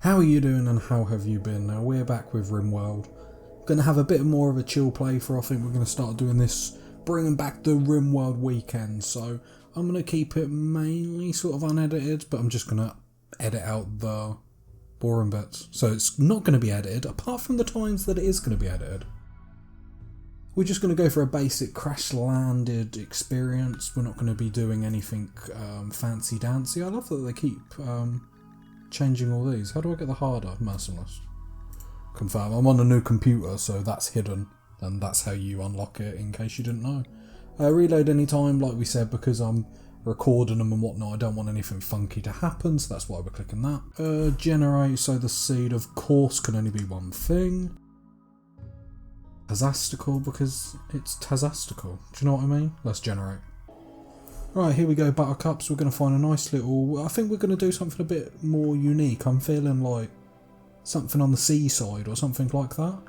How are you doing and how have you been? Now we're back with Rimworld. Going to have a bit more of a chill playthrough. I think we're going to start doing this, bringing back the Rimworld weekend. So I'm going to keep it mainly sort of unedited, but I'm just going to edit out the boring bits. So it's not going to be edited, apart from the times that it is going to be edited. We're just going to go for a basic crash landed experience. We're not going to be doing anything fancy dancy. I love that they keep changing all these. How do I get the harder? Merciless. Confirm. I'm on a new computer, so that's hidden, and that's how you unlock it in case you didn't know. Reload anytime, like we said, because I'm recording them and whatnot. I don't want anything funky to happen, so that's why we're clicking that. Generate, so the seed of course can only be one thing. Tazastical, because it's tazastical. Do you know what I mean? Let's generate. Right, here we go, buttercups. We're going to find a nice little... I think we're going to do something a bit more unique. I'm feeling like something on the seaside or something like that.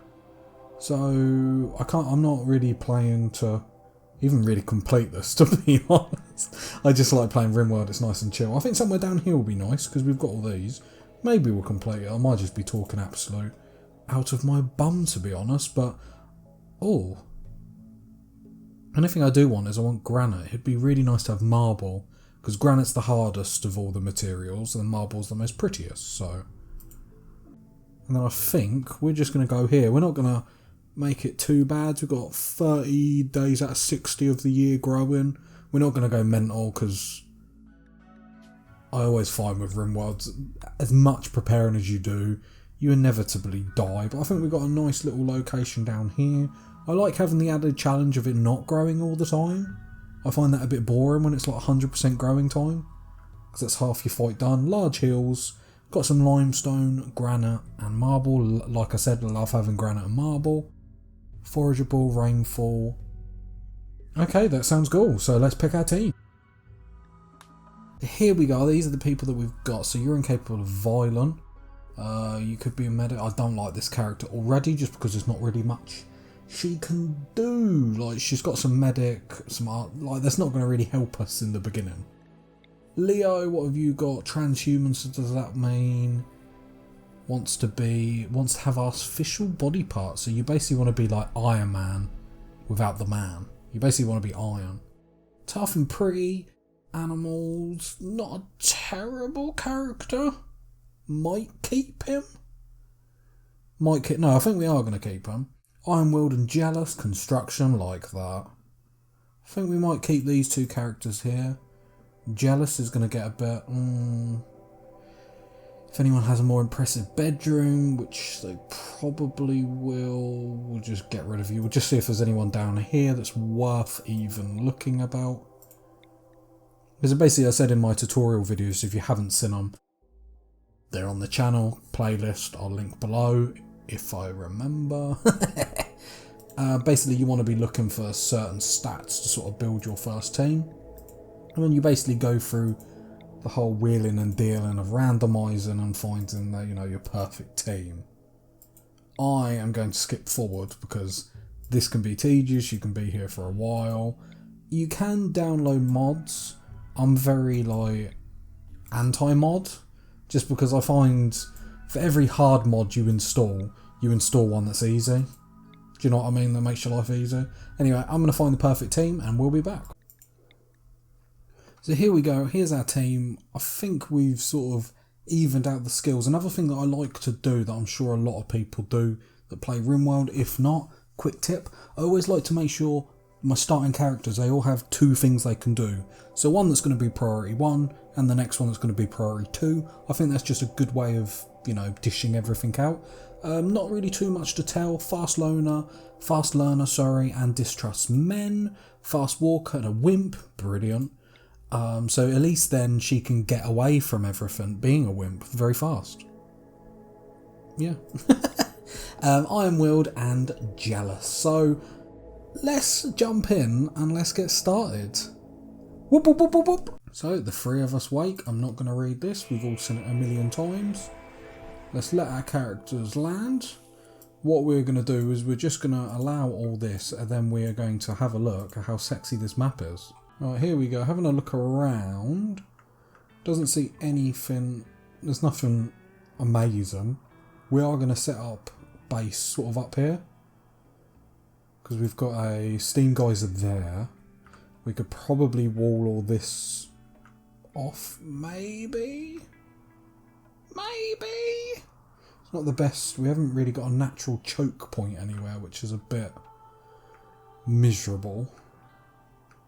So I'm not really playing to even really complete this, to be honest. I just like playing Rimworld. It's nice and chill. I think somewhere down here will be nice because we've got all these. Maybe we'll complete it. I might just be talking absolute out of my bum, to be honest, but oh, anything I do want is I want granite. It'd be really nice to have marble, because granite's the hardest of all the materials and marble's the most prettiest. So, and then I think we're just going to go here. We're not going to make it too bad. We've got 30 days out of 60 of the year growing. We're not going to go mental, because I always find with Rimworld, as much preparing as you do, you inevitably die. But I think we've got a nice little location down here. I like having the added challenge of it not growing all the time. I find that a bit boring when it's like 100% growing time, because that's half your fight done. Large hills, got some limestone, granite and marble. Like I said, I love having granite and marble. Forageable, rainfall. Okay, that sounds cool. So let's pick our team. Here we go. These are the people that we've got. So you're incapable of violent. You could be a medic. I don't like this character already just because there's not really much she can do. Like, she's got some medic, some art. Like, that's not going to really help us in the beginning. Leo, what have you got? Transhuman, so does that mean wants to have artificial body parts? So you basically want to be like Iron Man without the man. You basically want to be iron. Tough and pretty. Animals, not a terrible character. Might keep him. No, I think we are going to keep him. Iron-willed and jealous. Construction, like that. I think we might keep these two characters here. Jealous is going to get a bit... If anyone has a more impressive bedroom, which they probably will, we'll just get rid of you. We'll just see if there's anyone down here that's worth even looking about. Because basically I said in my tutorial videos, if you haven't seen them, they're on the channel playlist. I'll link below if I remember. Basically, you want to be looking for certain stats to sort of build your first team, and then you basically go through the whole wheeling and dealing of randomizing and finding that, you know, your perfect team. I am going to skip forward because this can be tedious. You can be here for a while. You can download mods. I'm very like anti-mod. Just because I find for every hard mod you install one that's easy. Do you know what I mean? That makes your life easy. Anyway, I'm going to find the perfect team and we'll be back. So here we go. Here's our team. I think we've sort of evened out the skills. Another thing that I like to do that I'm sure a lot of people do that play Rimworld, if not, quick tip, I always like to make sure my starting characters, they all have two things they can do. So one that's going to be priority 1 and the next one that's going to be priority 2. I think that's just a good way of, you know, dishing everything out. Not really too much to tell. Fast learner, and distrust men. Fast walker and a wimp. Brilliant. So at least then she can get away from everything being a wimp very fast. Yeah. Iron-willed and jealous. So let's jump in and let's get started. Whoop, whoop, whoop, whoop, whoop. So the three of us wake. I'm not going to read this. We've all seen it a million times. Let's let our characters land. What we're going to do is we're just going to allow all this, and then we are going to have a look at how sexy this map is. Right, here we go. Having a look around. Doesn't see anything. There's nothing amazing. We are going to set up base sort of up here. Because we've got a steam geyser there. We could probably wall all this off, maybe? Maybe? It's not the best. We haven't really got a natural choke point anywhere, which is a bit miserable.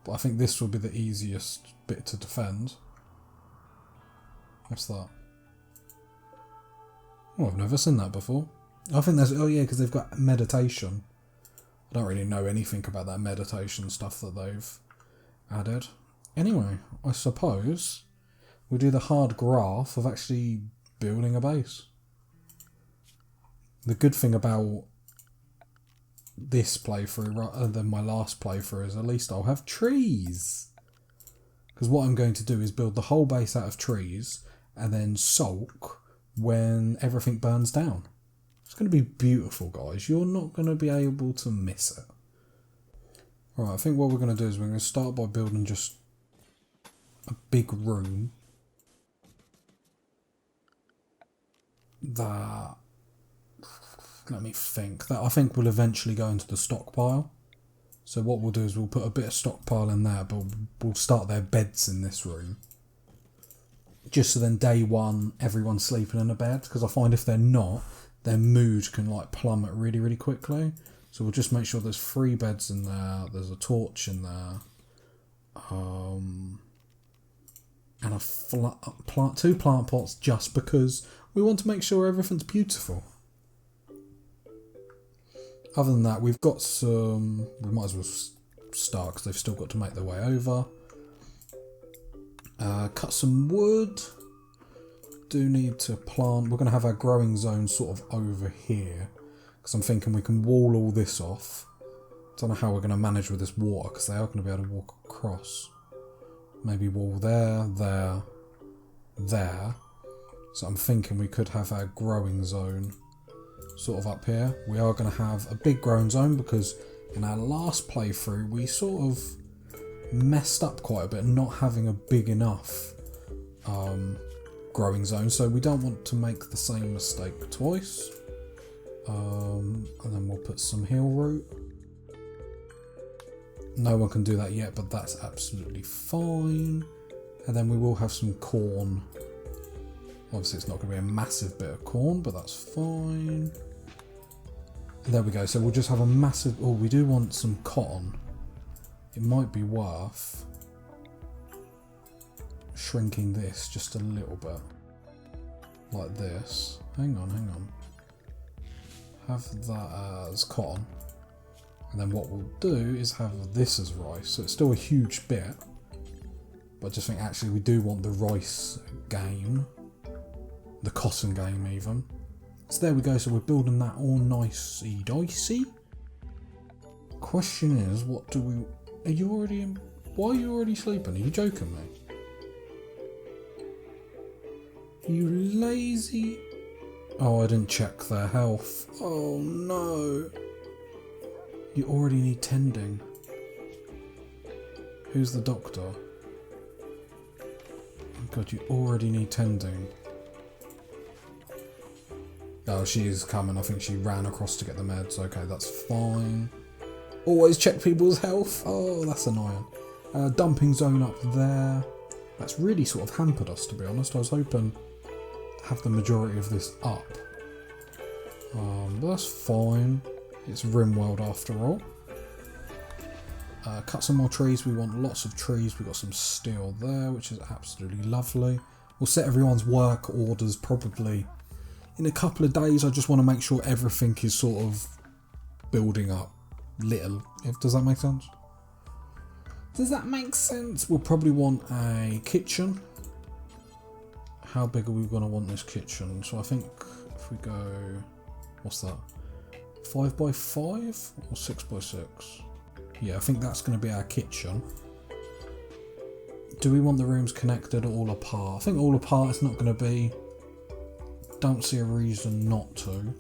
But I think this will be the easiest bit to defend. What's that? Oh, I've never seen that before. I think there's... Oh yeah, because they've got meditation. I don't really know anything about that meditation stuff that they've added. Anyway, I suppose we'll do the hard graft of actually building a base. The good thing about this playthrough rather than my last playthrough is at least I'll have trees. Because what I'm going to do is build the whole base out of trees and then sulk when everything burns down. It's going to be beautiful, guys. You're not going to be able to miss it. Alright, I think what we're going to do is we're going to start by building just a big room that, let me think, that I think will eventually go into the stockpile. So what we'll do is we'll put a bit of stockpile in there, but we'll start their beds in this room. Just so then day one, everyone's sleeping in a bed, because I find if they're not, their mood can like plummet really, really quickly. So we'll just make sure there's 3 beds in there, there's a torch in there, and a 2 plant pots just because we want to make sure everything's beautiful. Other than that, we've got some... We might as well start because they've still got to make their way over. Cut some wood. Do need to plant. We're going to have our growing zone sort of over here. Because I'm thinking we can wall all this off. Don't know how we're going to manage with this water because they are going to be able to walk across. Maybe wall there, there, there. So I'm thinking we could have our growing zone sort of up here. We are going to have a big growing zone because in our last playthrough we sort of messed up quite a bit not having a big enough growing zone, so we don't want to make the same mistake twice. And then we'll put some hill root. No one can do that yet, but that's absolutely fine. And then we will have some corn. Obviously it's not going to be a massive bit of corn, but that's fine. There we go, so we'll just have a massive... Oh, we do want some cotton. It might be worth shrinking this just a little bit. Like this. Hang on, hang on. Have that as cotton. And then what we'll do is have this as rice. So it's still a huge bit. But I just think actually we do want the rice game. The cotton game even. So there we go, so we're building that all nicey dicey. Question is, what do we... Are you already in... Why are you already sleeping? Are you joking me? You lazy... Oh, I didn't check their health. Oh no. You already need tending. Who's the doctor? Oh god, you already need tending. Oh, she is coming. I think she ran across to get the meds. Okay, that's fine. Always check people's health. Oh, that's annoying. Dumping zone up there. That's really sort of hampered us, to be honest. I was hoping to have the majority of this up. But that's fine. It's Rimworld after all. Cut some more trees. We want lots of trees. We've got some steel there, which is absolutely lovely. We'll set everyone's work orders probably in a couple of days. I just want to make sure everything is sort of building up little. Does that make sense? Does that make sense? We'll probably want a kitchen. How big are we going to want this kitchen? So I think if we go... What's that? 5x5 or 6x6? Yeah, I think that's going to be our kitchen. Do we want the rooms connected or all apart? I think all apart is not going to be... Don't see a reason not to.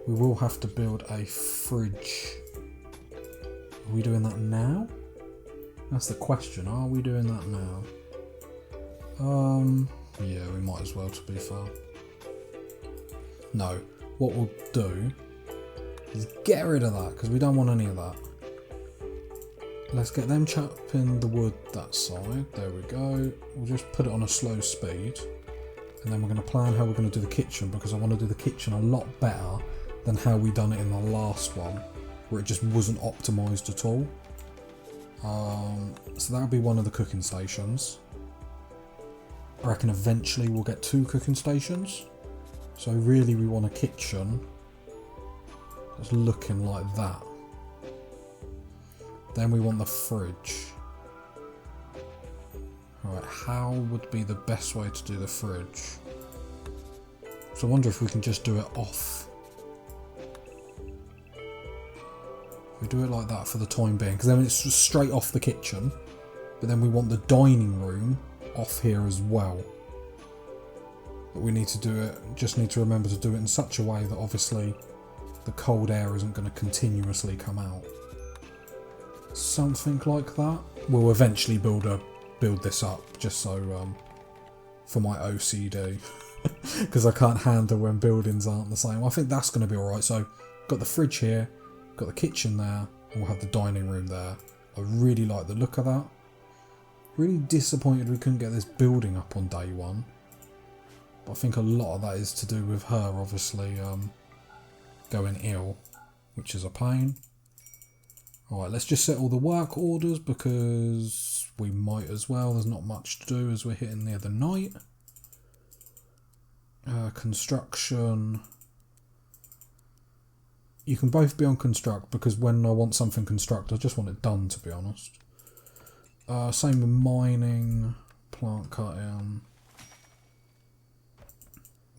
We will have to build a fridge. Are we doing that now? That's the question. Are we doing that now? Yeah, we might as well, to be fair. No. What we'll do is get rid of that, because we don't want any of that. Let's get them chopping the wood that side. There we go. We'll just put it on a slow speed. And then we're going to plan how we're going to do the kitchen, because I want to do the kitchen a lot better than how we done it in the last one, where it just wasn't optimised at all. So that'll be one of the cooking stations. I reckon eventually we'll get 2 cooking stations. So really we want a kitchen that's looking like that. Then we want the fridge. Alright, how would be the best way to do the fridge? So I wonder if we can just do it off. We do it like that for the time being, because then it's just straight off the kitchen. But then we want the dining room off here as well. But we need to do it, just need to remember to do it in such a way that obviously the cold air isn't going to continuously come out. Something like that. We'll eventually build this up, just so for my OCD, because I can't handle when buildings aren't the same. I think that's going to be alright. So got the fridge here, got the kitchen there, and we'll have the dining room there. I really like the look of that. Really disappointed we couldn't get this building up on day one. But I think a lot of that is to do with her obviously going ill, which is a pain. Alright, let's just set all the work orders, because we might as well. There's not much to do as we're hitting near the night. Construction. You can both be on construct, because when I want something construct, I just want it done, to be honest. Same with mining, plant cutting.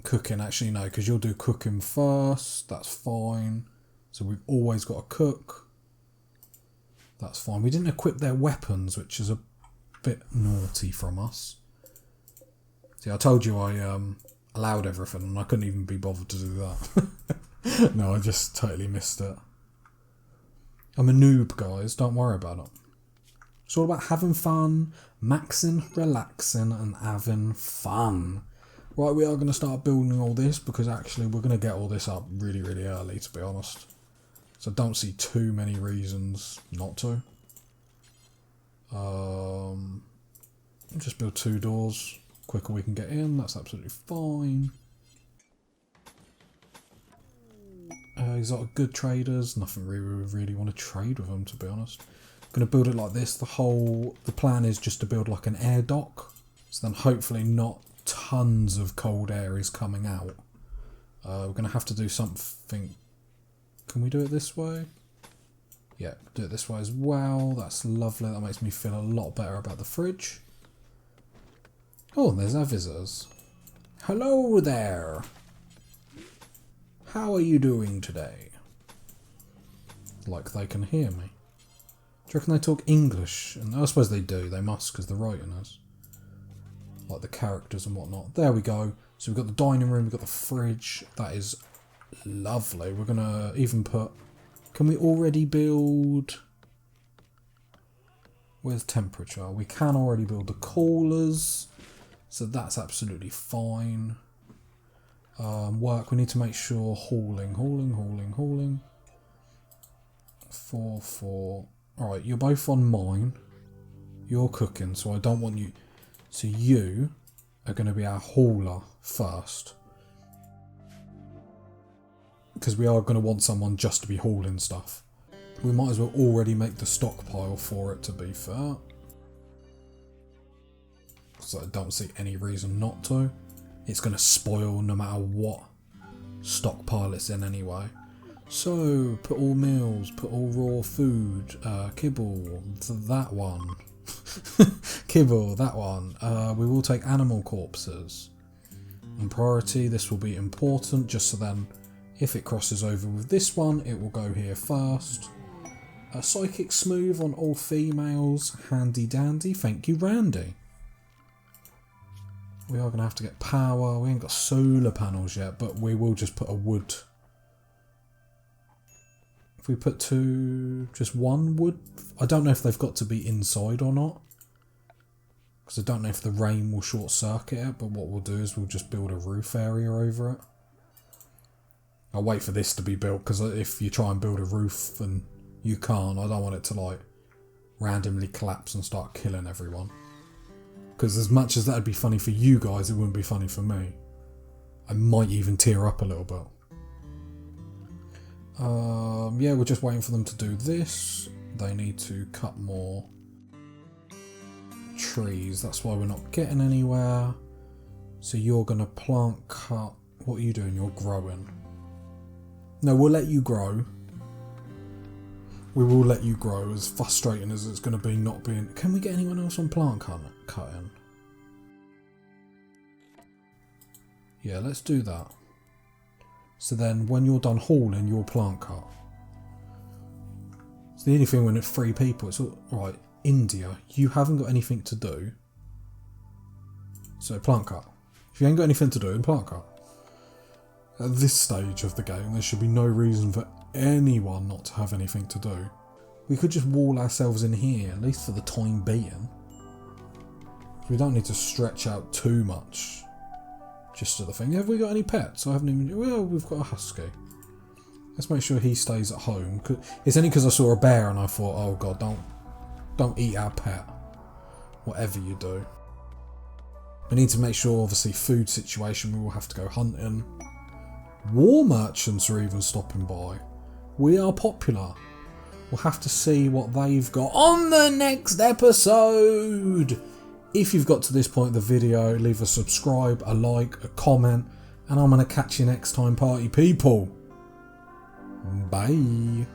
Cooking, actually no, because you'll do cooking first. That's fine. So we've always got a cook. That's fine. We didn't equip their weapons, which is a bit naughty from us. See, I told you I allowed everything, and I couldn't even be bothered to do that. No, I just totally missed it. I'm a noob, guys. Don't worry about it. It's all about having fun, maxing, relaxing, and having fun. Right, we are going to start building all this, because actually we're going to get all this up really, really early, to be honest. So I don't see too many reasons not to. Just build 2 doors. Quicker we can get in, that's absolutely fine. Exotic good traders. Nothing we really want to trade with them, to be honest. I'm going to build it like this. The plan is just to build like an air dock. So then hopefully not tons of cold air is coming out. We're going to have to do something. Can we do it this way? Yeah, do it this way as well. That's lovely. That makes me feel a lot better about the fridge. Oh, there's our visitors. Hello there. How are you doing today? Like they can hear me. Do you reckon they talk English? And I suppose they do. They must, because the writing is. Like the characters and whatnot. There we go. So we've got the dining room, we've got the fridge. That is lovely. We're going to even put... Can we already build... Where's temperature? We can already build the coolers. So that's absolutely fine. Work, we need to make sure hauling. 4. Alright, you're both on mine. You're cooking, so I don't want you... So you are going to be our hauler first. Because we are going to want someone just to be hauling stuff. We might as well already make the stockpile for it, to be fair. So I don't see any reason not to. It's going to spoil no matter what stockpile it's in anyway. So, put all meals, put all raw food, kibble, that one. Kibble, that one. We will take animal corpses. And priority, this will be important, just so then if it crosses over with this one, it will go here first. Psychic smooth on all females, handy dandy, thank you Randy. We are going to have to get power. We ain't got solar panels yet, but we will just put a wood. If we put just one wood, I don't know if they've got to be inside or not. Because I don't know if the rain will short circuit it, but what we'll do is we'll just build a roof area over it. I'll wait for this to be built, because if you try and build a roof and you can't, I don't want it to like randomly collapse and start killing everyone. Because as much as that'd be funny for you guys, it wouldn't be funny for me. I might even tear up a little bit. Yeah, we're just waiting for them to do this. They need to cut more trees. That's why we're not getting anywhere. So you're going to plant, cut. What are you doing? You're growing. No, we'll let you grow. We will let you grow, as frustrating as it's going to be not being... Can we get anyone else on plant cutting? Yeah, let's do that. So then when you're done hauling, you'll plant cut. It's the only thing when it's 3 people. It's all right. India, you haven't got anything to do. So plant cut. If you ain't got anything to do, then plant cut. At this stage of the game, there should be no reason for anyone not to have anything to do. We could just wall ourselves in here, at least for the time being. We don't need to stretch out too much. Just to the thing. Have we got any pets? I haven't even... Well, we've got a husky. Let's make sure he stays at home. It's only because I saw a bear and I thought, oh god, don't eat our pet. Whatever you do. We need to make sure, obviously, food situation, we will have to go hunting. War merchants are even stopping by. We are popular. We'll have to see what they've got on the next episode. If you've got to this point of the video, leave a subscribe, a like, a comment, and I'm going to catch you next time, party people. Bye.